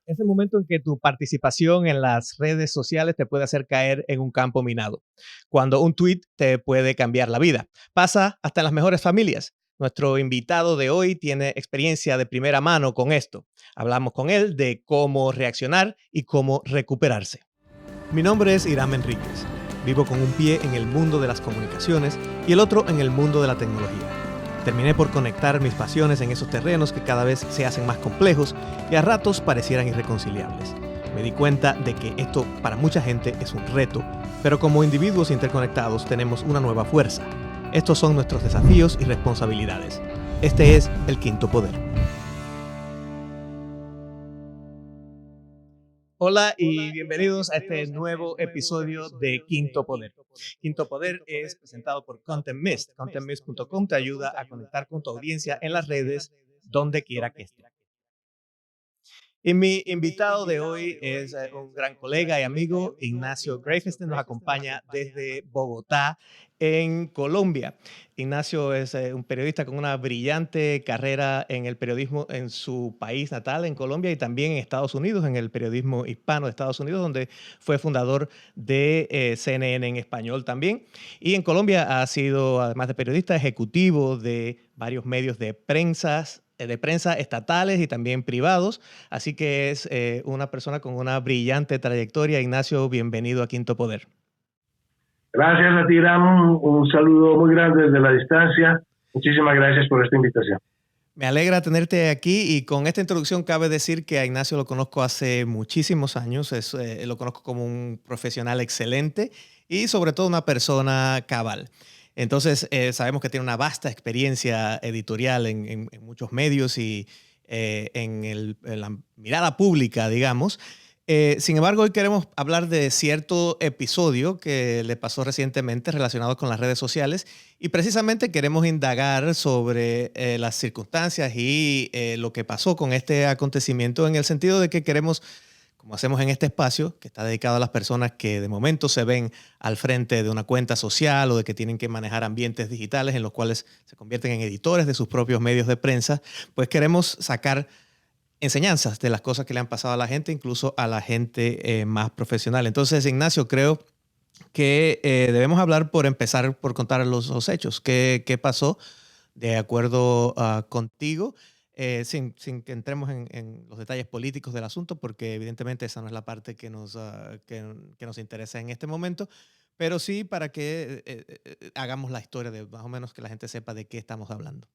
Es el momento en que tu participación en las redes sociales te puede hacer caer en un campo minado, cuando un tweet te puede cambiar la vida. Pasa hasta en las mejores familias. Nuestro invitado de hoy tiene experiencia de primera mano con esto. Hablamos con él de cómo reaccionar y cómo recuperarse. Mi nombre es Irán Enríquez. Vivo con un pie en el mundo de las comunicaciones y el otro en el mundo de la tecnología. Terminé por conectar mis pasiones en esos terrenos que cada vez se hacen más complejos y a ratos parecieran irreconciliables. Me di cuenta de que esto para mucha gente es un reto, pero como individuos interconectados tenemos una nueva fuerza. Estos son nuestros desafíos y responsabilidades. Este es el Quinto Poder. Hola y bienvenidos a este nuevo episodio de Quinto Poder. Quinto Poder es presentado por Content Mist. ContentMist.com te ayuda a conectar con tu audiencia en las redes donde quiera que esté. Y mi invitado de hoy es un gran colega y amigo, Ignacio Greifenstein, nos acompaña desde Bogotá, en Colombia. Ignacio es un periodista con una brillante carrera en el periodismo en su país natal, en Colombia, y también en Estados Unidos, en el periodismo hispano de Estados Unidos, donde fue fundador de CNN en español también. Y en Colombia ha sido, además de periodista, ejecutivo de varios medios de prensa estatales y también privados. Así que es una persona con una brillante trayectoria. Ignacio, bienvenido a Quinto Poder. Gracias a ti, Irán. Un saludo muy grande desde la distancia. Muchísimas gracias por esta invitación. Me alegra tenerte aquí y con esta introducción cabe decir que a Ignacio lo conozco hace muchísimos años. Lo conozco como un profesional excelente y sobre todo una persona cabal. Entonces, sabemos que tiene una vasta experiencia editorial en muchos medios y en la mirada pública, digamos. Sin embargo, hoy queremos hablar de cierto episodio que le pasó recientemente relacionado con las redes sociales y precisamente queremos indagar sobre las circunstancias y lo que pasó con este acontecimiento en el sentido de que queremos, como hacemos en este espacio, que está dedicado a las personas que de momento se ven al frente de una cuenta social o de que tienen que manejar ambientes digitales en los cuales se convierten en editores de sus propios medios de prensa, pues queremos sacar enseñanzas de las cosas que le han pasado a la gente, incluso a la gente más profesional. Entonces, Ignacio, creo que debemos hablar por empezar por contar los hechos. ¿Qué pasó de acuerdo contigo? Sin que entremos en los detalles políticos del asunto, porque evidentemente esa no es la parte que nos interesa en este momento, pero sí para que hagamos la historia de más o menos que la gente sepa de qué estamos hablando.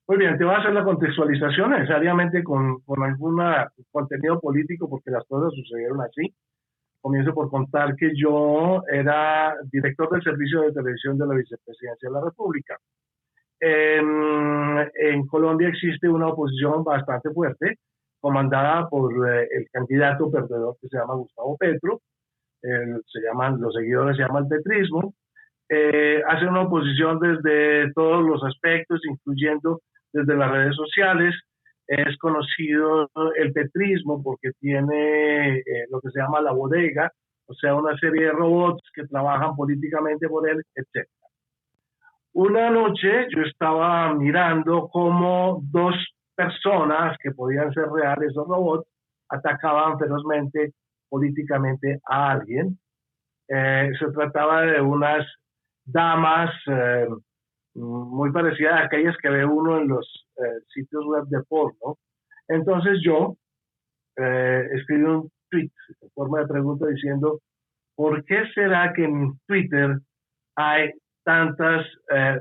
Muy bien, te voy a hacer la contextualización necesariamente con algún contenido político porque las cosas sucedieron así. Comienzo por contar que yo era director del Servicio de Televisión de la Vicepresidencia de la República. En Colombia existe una oposición bastante fuerte, comandada por el candidato perdedor que se llama Gustavo Petro. Los seguidores se llaman petrismo. Hace una oposición desde todos los aspectos, incluyendo desde las redes sociales. Es conocido el petrismo porque tiene lo que se llama la bodega, o sea, una serie de robots que trabajan políticamente por él, etc. Una noche yo estaba mirando cómo dos personas que podían ser reales, esos robots, atacaban ferozmente políticamente a alguien. Se trataba de unas damas muy parecidas a aquellas que ve uno en los sitios web de porno. Entonces yo escribí un tweet en forma de pregunta diciendo, ¿por qué será que en Twitter hay tantas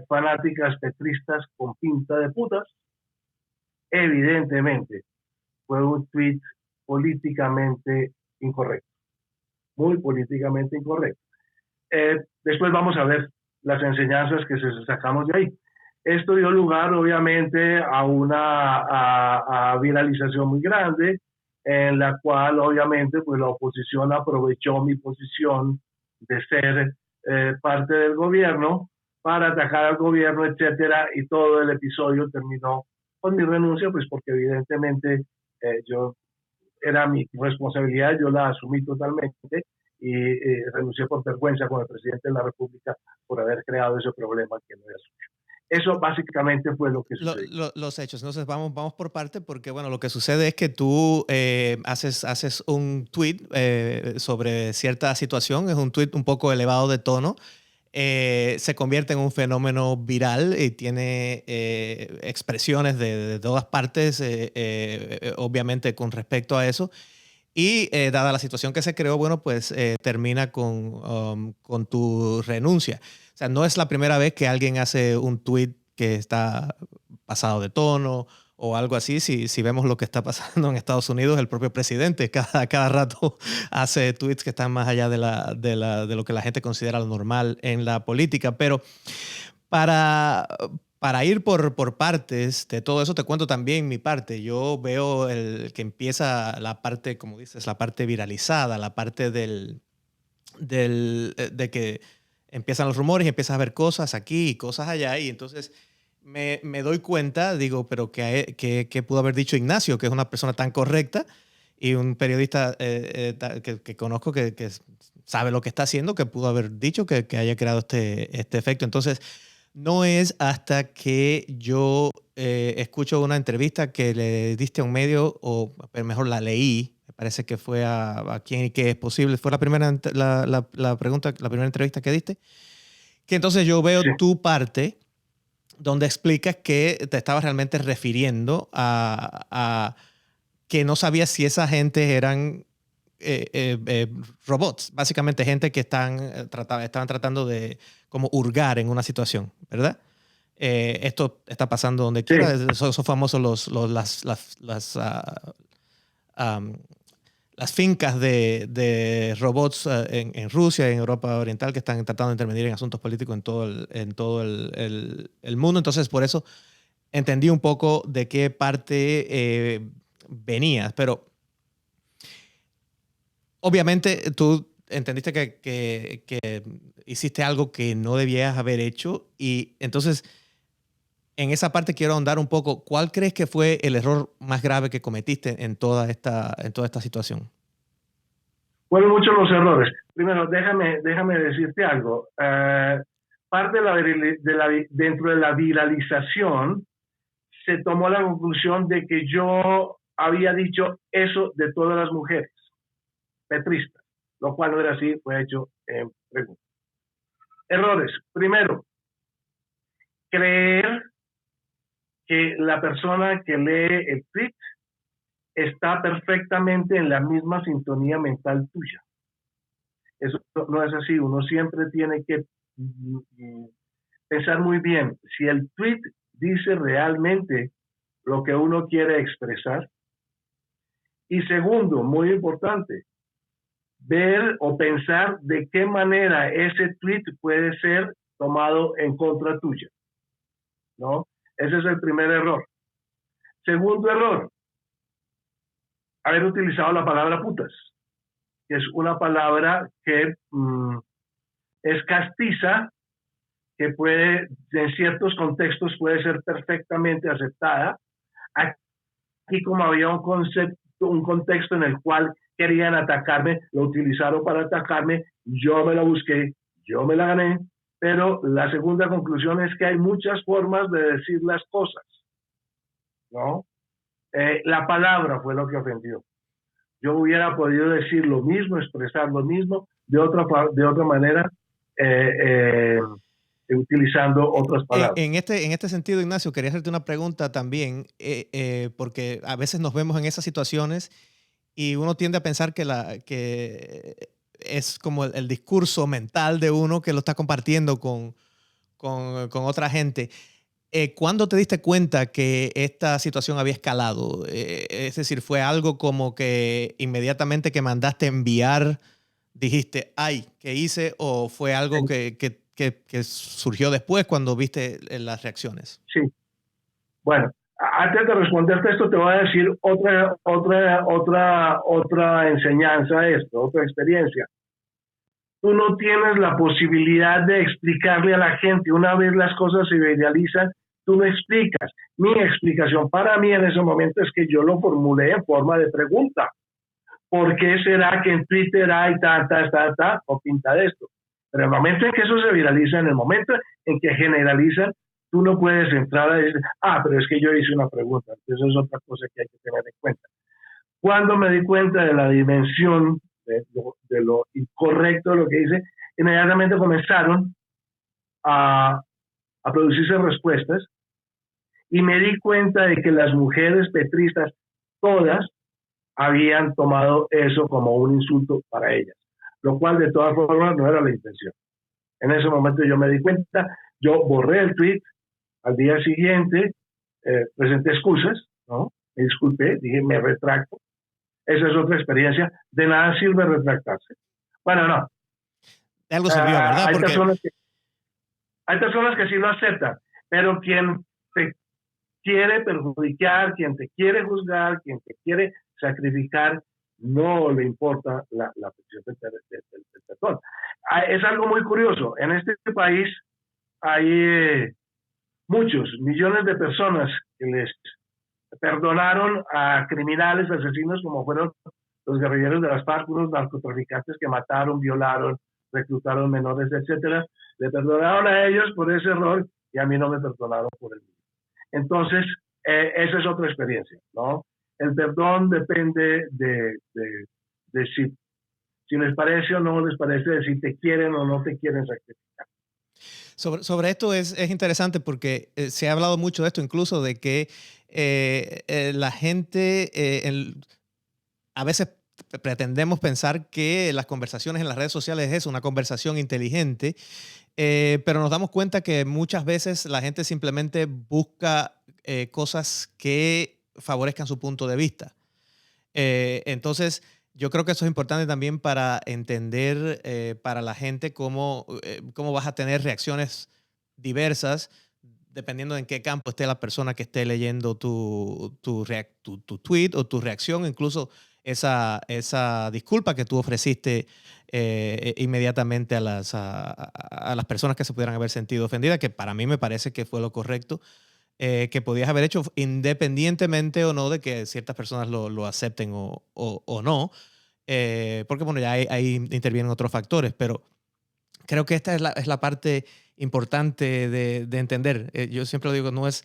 fanáticas petristas con pinta de putas? Evidentemente fue un tweet políticamente incorrecto, muy políticamente incorrecto. Después vamos a ver las enseñanzas que sacamos de ahí. Esto dio lugar, obviamente, a una viralización muy grande, en la cual, obviamente, pues la oposición aprovechó mi posición de ser parte del gobierno para atacar al gobierno, etcétera, y todo el episodio terminó con mi renuncia, pues porque evidentemente yo era mi responsabilidad, yo la asumí totalmente y renuncié por vergüenza con el presidente de la República por haber creado ese problema que no era suyo. Eso básicamente fue lo que sucedió. Los hechos. Entonces vamos por parte porque, bueno, lo que sucede es que tú haces un tweet sobre cierta situación, es un tweet un poco elevado de tono, se convierte en un fenómeno viral y tiene expresiones de todas partes, obviamente con respecto a eso. Y dada la situación que se creó, bueno, pues termina con tu renuncia. O sea, no es la primera vez que alguien hace un tweet que está pasado de tono o algo así. Si vemos lo que está pasando en Estados Unidos, el propio presidente cada rato hace tweets que están más allá de lo que la gente considera lo normal en la política. Pero para ir por partes de todo eso, te cuento también mi parte. Yo veo el que empieza la parte, como dices, la parte viralizada, la parte de que empiezan los rumores y empiezas a ver cosas aquí y cosas allá. Y entonces me doy cuenta, digo, pero ¿qué pudo haber dicho Ignacio, que es una persona tan correcta y un periodista que conozco que sabe lo que está haciendo, que pudo haber dicho que haya creado este efecto? Entonces, no es hasta que yo escucho una entrevista que le diste a un medio, o mejor la leí, me parece que fue a quien y que es posible, fue la primera pregunta, la primera entrevista que diste, que entonces yo veo Sí, tu parte donde explicas que te estabas realmente refiriendo a que no sabías si esa gente eran robots, básicamente gente que estaban tratando de como hurgar en una situación, ¿verdad? Esto está pasando donde sí, quiera, son famosos um, las fincas de robots en Rusia y en Europa Oriental que están tratando de intervenir en asuntos políticos en todo el mundo. Entonces, por eso entendí un poco de qué parte venías, pero obviamente tú entendiste que hiciste algo que no debías haber hecho y entonces en esa parte quiero ahondar un poco. ¿Cuál crees que fue el error más grave que cometiste en toda esta situación? fueron muchos los errores. Primero, déjame decirte algo. Parte dentro de la viralización se tomó la conclusión de que yo había dicho eso de todas las mujeres petristas, lo cual no era así, fue hecho en pregunta. Errores. Primero, creer que la persona que lee el tweet está perfectamente en la misma sintonía mental tuya. Eso no es así. Uno siempre tiene que pensar muy bien si el tweet dice realmente lo que uno quiere expresar. Y segundo, muy importante, ver o pensar de qué manera ese tweet puede ser tomado en contra tuya, ¿no? Ese es el primer error. Segundo error, haber utilizado la palabra putas, que es una palabra que es castiza, que puede, en ciertos contextos puede ser perfectamente aceptada. Aquí como había un contexto en el cual querían atacarme, lo utilizaron para atacarme, yo me la busqué, yo me la gané, pero la segunda conclusión es que hay muchas formas de decir las cosas, ¿no? La palabra fue lo que ofendió. Yo hubiera podido decir lo mismo, expresar lo mismo de otra manera, utilizando otras palabras. En este sentido, Ignacio, quería hacerte una pregunta también, porque a veces nos vemos en esas situaciones y uno tiende a pensar que es como el discurso mental de uno que lo está compartiendo con otra gente. ¿Cuándo te diste cuenta que esta situación había escalado? Es decir, ¿fue algo como que inmediatamente que mandaste enviar dijiste, ay, ¿qué hice? ¿O fue algo que surgió después cuando viste las reacciones? Sí. Bueno, antes de responderte esto, te voy a decir otra enseñanza a esto, otra experiencia. Tú no tienes la posibilidad de explicarle a la gente. Una vez las cosas se viralizan, tú no explicas. Mi explicación para mí en ese momento es que yo lo formulé en forma de pregunta. ¿Por qué será que en Twitter hay o pinta de esto? Pero en el momento en que eso se viraliza, en el momento en que generalizan, tú no puedes entrar a decir, pero es que yo hice una pregunta. Eso es otra cosa que hay que tener en cuenta. Cuando me di cuenta de la dimensión de lo incorrecto de lo que hice, inmediatamente comenzaron a producirse respuestas y me di cuenta de que las mujeres petristas, todas, habían tomado eso como un insulto para ellas, lo cual de todas formas no era la intención. En ese momento yo me di cuenta, yo borré el tweet, al día siguiente presenté excusas, ¿no? Me disculpé, dije me retracto. Esa es otra experiencia, de nada sirve retractarse. Bueno, no. De algo sirvió, ¿verdad? Hay personas que sí lo aceptan, pero quien te quiere perjudicar, quien te quiere juzgar, quien te quiere sacrificar, no le importa la petición del perdón. Es algo muy curioso. En este país hay muchos, millones de personas que les perdonaron a criminales, asesinos, como fueron los guerrilleros de las FARC, unos narcotraficantes que mataron, violaron, reclutaron menores, etcétera. Le perdonaron a ellos por ese error y a mí no me perdonaron por el mío. Entonces, esa es otra experiencia, ¿no? El perdón depende de si les parece o no les parece, de si te quieren o no te quieren sacrificar. Sobre esto es interesante porque se ha hablado mucho de esto, incluso de que la gente a veces pretendemos pensar que las conversaciones en las redes sociales es una conversación inteligente, pero nos damos cuenta que muchas veces la gente simplemente busca cosas que favorezcan su punto de vista. Entonces, yo creo que eso es importante también para entender para la gente cómo vas a tener reacciones diversas dependiendo de en qué campo esté la persona que esté leyendo tu tweet o tu reacción, incluso esa disculpa que tú ofreciste inmediatamente a las personas que se pudieran haber sentido ofendidas, que para mí me parece que fue lo correcto. Que podías haber hecho independientemente o no de que ciertas personas lo acepten o no, porque bueno, ya ahí intervienen otros factores, pero creo que esta es la parte importante de entender. Yo siempre lo digo, no es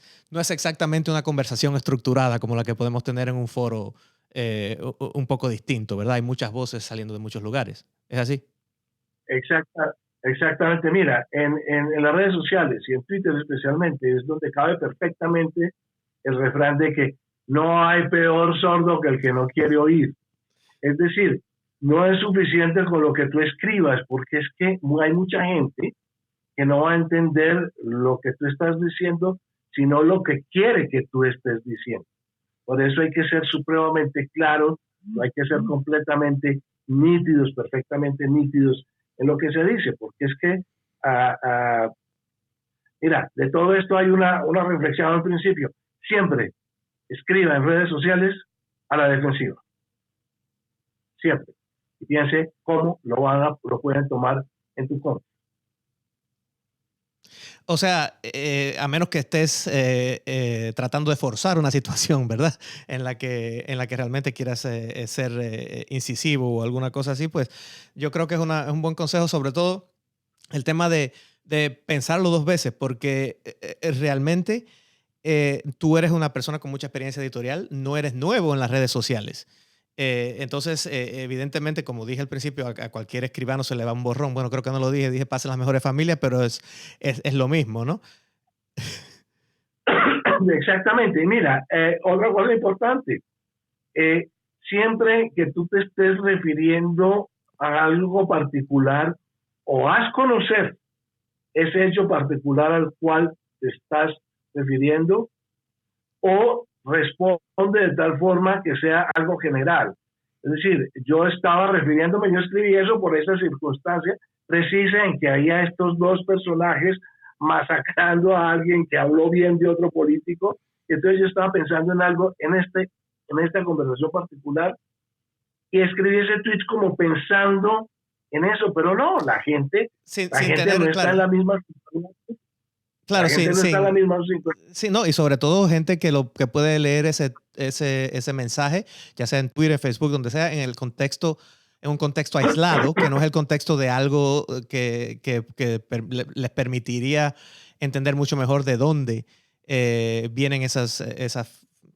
exactamente una conversación estructurada como la que podemos tener en un foro un poco distinto, ¿verdad? Hay muchas voces saliendo de muchos lugares. ¿Es así? Exactamente. Mira, en las redes sociales y en Twitter especialmente es donde cabe perfectamente el refrán de que no hay peor sordo que el que no quiere oír. Es decir, no es suficiente con lo que tú escribas, porque es que hay mucha gente que no va a entender lo que tú estás diciendo, sino lo que quiere que tú estés diciendo. Por eso hay que ser supremamente claros, hay que ser completamente nítidos, perfectamente nítidos en lo que se dice, porque es que, mira, de todo esto hay una reflexión al principio. Siempre escriba en redes sociales a la defensiva. Siempre. Y piense cómo lo pueden tomar en tu contra. O sea, a menos que estés tratando de forzar una situación, ¿verdad? En la que realmente quieras ser incisivo o alguna cosa así, pues yo creo que es un buen consejo, sobre todo el tema de pensarlo dos veces, porque realmente tú eres una persona con mucha experiencia editorial, no eres nuevo en las redes sociales. Entonces, evidentemente, como dije al principio, a cualquier escribano se le va un borrón. Bueno, creo que no lo dije pasen las mejores familias, pero es lo mismo, ¿no? Exactamente. Y mira, otra cosa importante, siempre que tú te estés refiriendo a algo particular o haz conocer ese hecho particular al cual te estás refiriendo, o responde de tal forma que sea algo general. Es decir, yo escribí eso por esa circunstancia precisa en que había estos dos personajes masacrando a alguien que habló bien de otro político, y entonces yo estaba pensando en algo en esta conversación particular y escribí ese tweet como pensando en eso, pero no, la gente no está en la misma situación. Claro, sí, sí, no, y sobre todo gente que puede leer ese mensaje, ya sea en Twitter, Facebook, donde sea, en un contexto aislado, que no es el contexto de algo que les permitiría entender mucho mejor de dónde vienen esas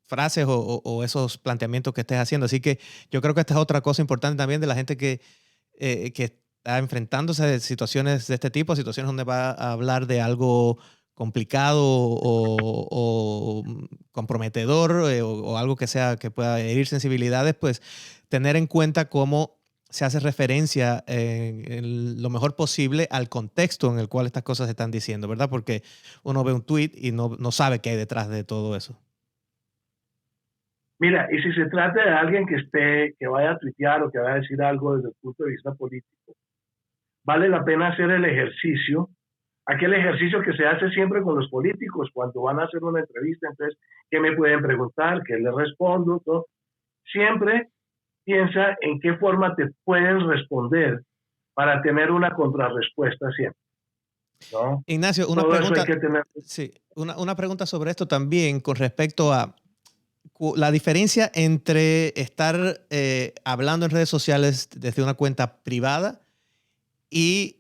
frases o esos planteamientos que estés haciendo. Así que yo creo que esta es otra cosa importante también de la gente que está enfrentándose a situaciones de este tipo, situaciones donde va a hablar de algo complicado o comprometedor o algo que pueda herir sensibilidades, pues tener en cuenta cómo se hace referencia en lo mejor posible al contexto en el cual estas cosas se están diciendo, ¿verdad? Porque uno ve un tweet y no sabe qué hay detrás de todo eso. Mira, y si se trata de alguien que vaya a tuitear o que vaya a decir algo desde el punto de vista político, vale la pena hacer el ejercicio, aquel ejercicio que se hace siempre con los políticos cuando van a hacer una entrevista. Entonces, ¿qué me pueden preguntar? ¿Qué les respondo? Todo. Siempre piensa en qué forma te pueden responder para tener una contrarrespuesta siempre, ¿no? Ignacio, una Todo eso pregunta, hay que tener. sí, una pregunta sobre esto también con respecto a la diferencia entre estar hablando en redes sociales desde una cuenta privada y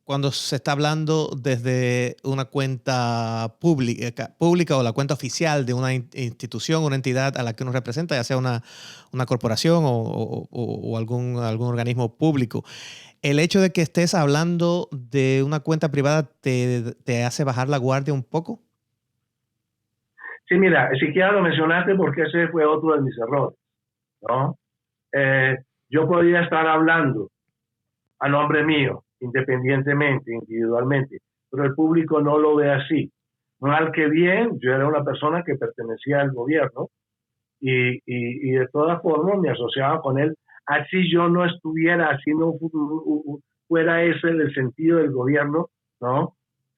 cuando se está hablando desde una cuenta pública o la cuenta oficial de una institución, una entidad a la que uno representa, ya sea una corporación o algún organismo público. El hecho de que estés hablando de una cuenta privada te hace bajar la guardia un poco. Sí, mira, siquiera lo mencionaste porque ese fue otro de mis errores, ¿no? Yo podía estar hablando a nombre mío, independientemente, individualmente, pero el público no lo ve así. Mal que bien, yo era una persona que pertenecía al gobierno y de todas formas me asociaba con él, así yo no estuviera, así no fuera ese el sentido del gobierno, ¿no?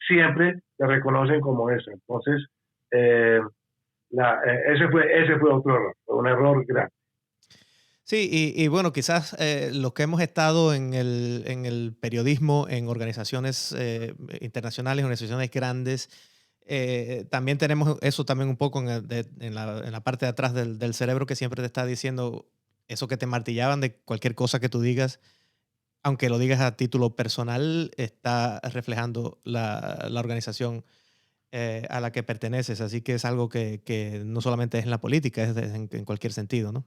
Siempre te reconocen como eso. Entonces, ese fue otro error, un error grande. Sí, y bueno, quizás los que hemos estado en el periodismo, en organizaciones internacionales, organizaciones grandes, también tenemos eso también un poco en la parte de atrás del cerebro que siempre te está diciendo eso que te martillaban de cualquier cosa que tú digas, aunque lo digas a título personal, está reflejando la organización a la que perteneces. Así que es algo que no solamente es en la política, es en cualquier sentido, ¿no?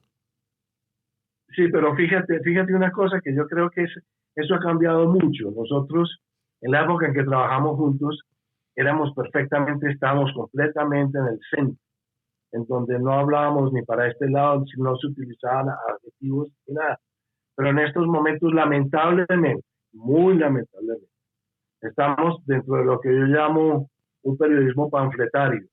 Sí, pero fíjate una cosa que yo creo que eso ha cambiado mucho. Nosotros, en la época en que trabajamos juntos, estábamos completamente en el centro, en donde no hablábamos ni para este lado, no se utilizaban adjetivos ni nada. Pero en estos momentos, lamentablemente, muy lamentablemente, estamos dentro de lo que yo llamo un periodismo panfletario,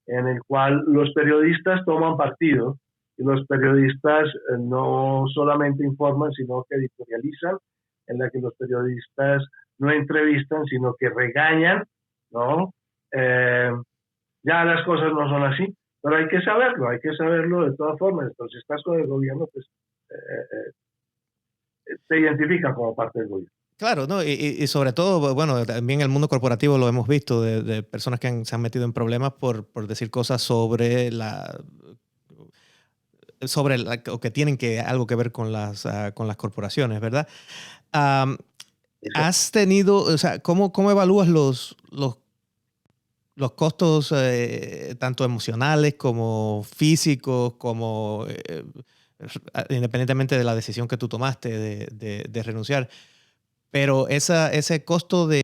en el cual los periodistas toman partido y los periodistas no solamente informan, sino que editorializan, en la que los periodistas no entrevistan, sino que regañan, ¿no? Ya las cosas no son así, pero hay que saberlo de todas formas. Entonces, si estás con el gobierno, pues te identifican como parte del gobierno. Claro, ¿no? Y sobre todo, bueno, también el mundo corporativo lo hemos visto de personas que se han metido en problemas por decir cosas o que tienen algo que ver con las corporaciones, ¿verdad? ¿Has tenido, o sea, cómo evalúas los costos tanto emocionales como físicos, como independientemente de la decisión que tú tomaste de renunciar? Pero ese costo de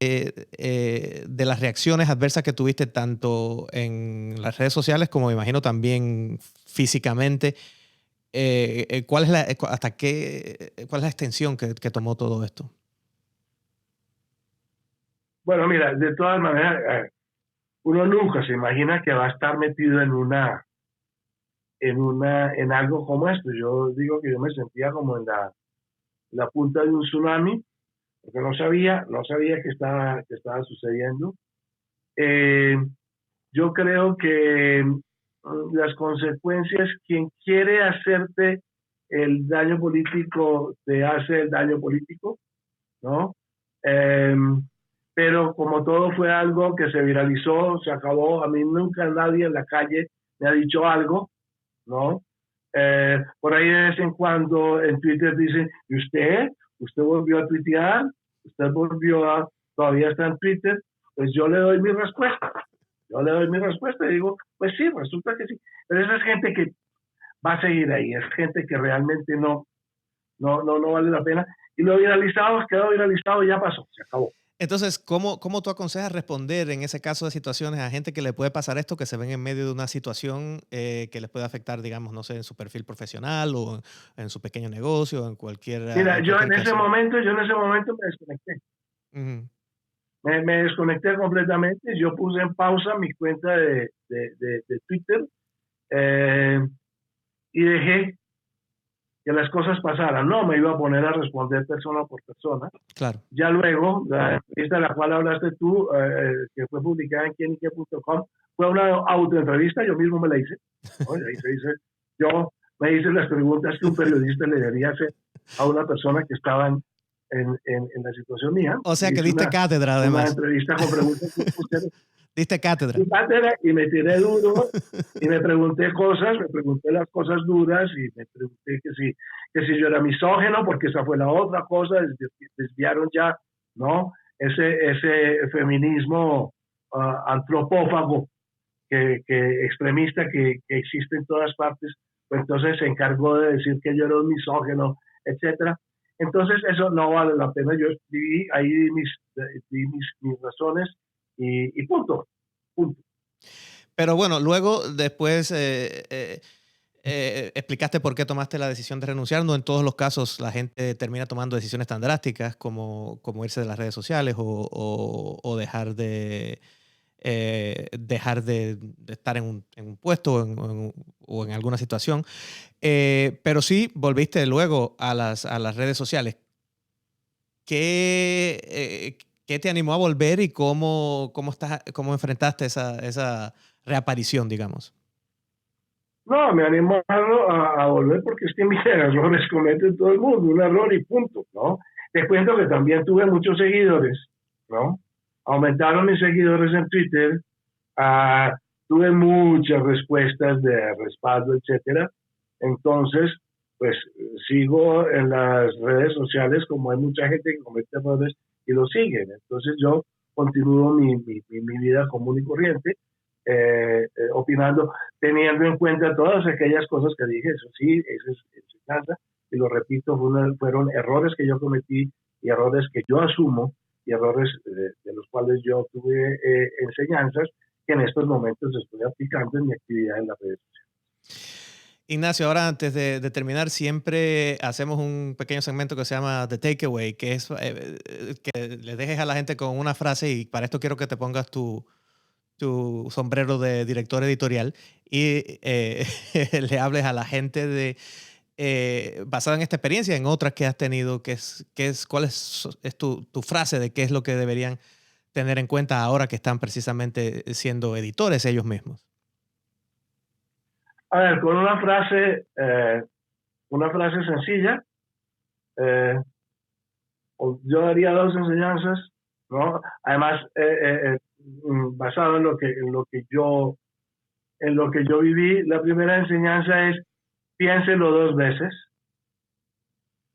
las reacciones adversas que tuviste tanto en las redes sociales como me imagino también físicamente, ¿cuál es la extensión que tomó todo esto? Bueno, mira, de todas maneras, uno nunca se imagina que va a estar metido en algo como esto. Yo digo que yo me sentía como en la punta de un tsunami, porque no sabía que estaba sucediendo. Eh, yo creo que las consecuencias, quien quiere hacerte el daño político, te hace el daño político, ¿no? Eh, pero como todo fue algo que se viralizó, se acabó, a mí nunca nadie en la calle me ha dicho algo, ¿no? Por ahí de vez en cuando en Twitter dicen, ¿y usted? ¿Usted volvió a tuitear? ¿Usted todavía está en Twitter? pues yo le doy mi respuesta. Yo le doy mi respuesta y digo, pues sí, resulta que sí. Pero esa es gente que va a seguir ahí, es gente que realmente no vale la pena. Y lo viralizado, quedó viralizado, ya pasó, se acabó. Entonces, ¿cómo tú aconsejas responder en ese caso de situaciones a gente que le puede pasar esto, que se ven en medio de una situación que les puede afectar, digamos, no sé, en su perfil profesional o en su pequeño negocio, Mira, en yo cualquier en ese caso? momento me desconecté. Ujú. Me desconecté completamente. Yo puse en pausa mi cuenta de Twitter eh, y dejé que las cosas pasaran. No me iba a poner a responder persona por persona. Claro. Ya luego, la entrevista de la cual hablaste tú, que fue publicada en quienique.com, fue una autoentrevista, yo mismo me la hice. ¿No? Y ahí se dice, yo me hice las preguntas que un periodista le debería hacer a una persona que estaba en la situación mía. O sea que Hice diste cátedra una además. entrevista con preguntas que puse Diste cátedra. mi cátedra y me tiré duro y me pregunté cosas, me pregunté las cosas duras y me pregunté que si yo era misógeno, porque esa fue la otra cosa, desviaron ya, ¿no? Ese feminismo antropófago que extremista que existe en todas partes, pues entonces se encargó de decir que yo era un misógeno, etcétera. Entonces eso no vale la pena, yo di ahí mis razones y punto, punto. Pero bueno, luego después explicaste por qué tomaste la decisión de renunciar. No en todos los casos la gente termina tomando decisiones tan drásticas como irse de las redes sociales o dejar de estar en un puesto o en alguna situación. Pero sí volviste luego a las redes sociales. ¿Qué te animó a volver y cómo enfrentaste esa reaparición, digamos? No, me animo a volver porque es que mis errores comete todo el mundo, un error y punto, ¿no? Te cuento que también tuve muchos seguidores, ¿no? Aumentaron mis seguidores en Twitter, tuve muchas respuestas de respaldo, etcétera. Entonces, pues sigo en las redes sociales como hay mucha gente que comete errores y lo siguen. Entonces yo continúo mi vida común y corriente, opinando, teniendo en cuenta todas aquellas cosas que dije, eso sí, eso es enseñanza, y lo repito, fueron errores que yo cometí y errores que yo asumo y errores de los cuales yo tuve enseñanzas que en estos momentos estoy aplicando en mi actividad en las redes sociales. Ignacio, ahora antes de terminar, siempre hacemos un pequeño segmento que se llama The Takeaway, que es que le dejes a la gente con una frase y para esto quiero que te pongas tu sombrero de director editorial y le hables a la gente basada en esta experiencia, en otras que has tenido, ¿cuál es tu frase de qué es lo que deberían tener en cuenta ahora que están precisamente siendo editores ellos mismos? A ver, con una frase sencilla, yo daría dos enseñanzas, ¿no? Además, basado en lo que yo viví, la primera enseñanza es piénselo dos veces.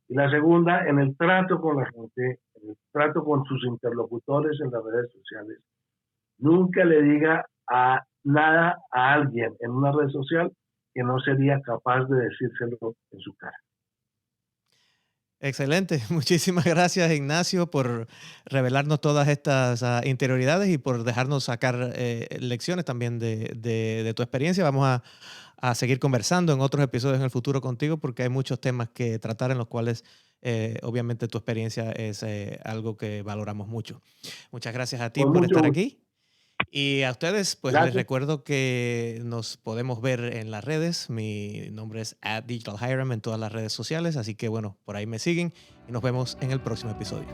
Y la segunda, en el trato con la gente, en el trato con sus interlocutores en las redes sociales, nunca le diga nada a alguien en una red social que no sería capaz de decírselo en su cara. Excelente. Muchísimas gracias, Ignacio, por revelarnos todas estas interioridades y por dejarnos sacar lecciones también de tu experiencia. Vamos a seguir conversando en otros episodios en el futuro contigo porque hay muchos temas que tratar en los cuales obviamente tu experiencia es algo que valoramos mucho. Muchas gracias a ti Con por mucho estar gusto. aquí. Y a ustedes, pues les Gracias. recuerdo que nos podemos ver en las redes. Mi nombre es @digitalhiram en todas las redes sociales, así que bueno, por ahí me siguen y nos vemos en el próximo episodio.